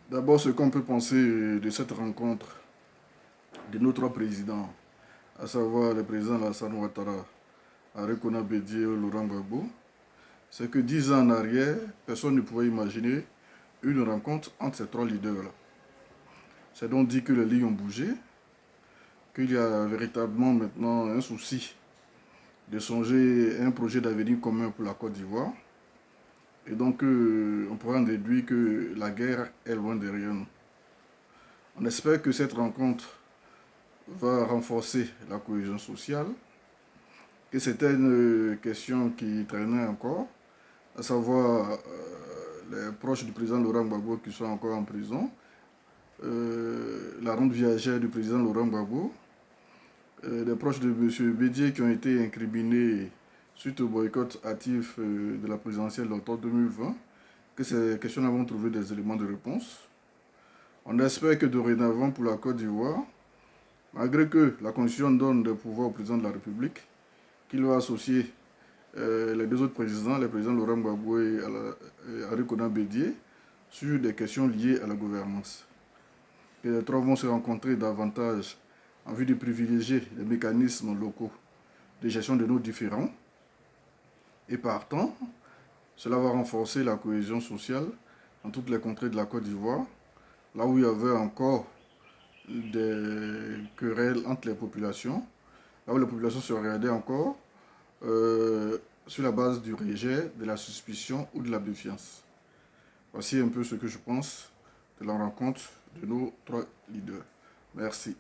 D'abord, ce qu'on peut penser de cette rencontre de nos trois présidents, à savoir le président Alassane Ouattara, Arikona Bédié et Laurent Gbagbo, c'est que 10 ans en arrière, personne ne pouvait imaginer une rencontre entre ces trois leaders-là. C'est donc dit que les lignes ont bougé, qu'il y a véritablement maintenant un souci de songer à un projet d'avenir commun pour la Côte d'Ivoire. Et donc, on pourrait en déduire que la guerre est loin derrière nous. On espère que cette rencontre va renforcer la cohésion sociale, que certaines questions qui traînaient encore, à savoir les proches du président Laurent Gbagbo qui sont encore en prison, la rente viagère du président Laurent Gbagbo, les proches de M. Bédié qui ont été incriminés suite au boycott actif de la présidentielle d'octobre 2020, que ces questions-là vont trouver des éléments de réponse. On espère que dorénavant pour la Côte d'Ivoire, malgré que la Constitution donne des pouvoirs au président de la République, qu'il va associer les deux autres présidents, les présidents Laurent Gbagbo et Arikona Bédié, sur des questions liées à la gouvernance. Et les trois vont se rencontrer davantage en vue de privilégier les mécanismes locaux de gestion de nos différends. Et partant, cela va renforcer la cohésion sociale dans toutes les contrées de la Côte d'Ivoire, là où il y avait encore des querelles entre les populations, là où les populations se regardaient encore sur la base du rejet, de la suspicion ou de la défiance. Voici un peu ce que je pense de la rencontre de nos trois leaders. Merci.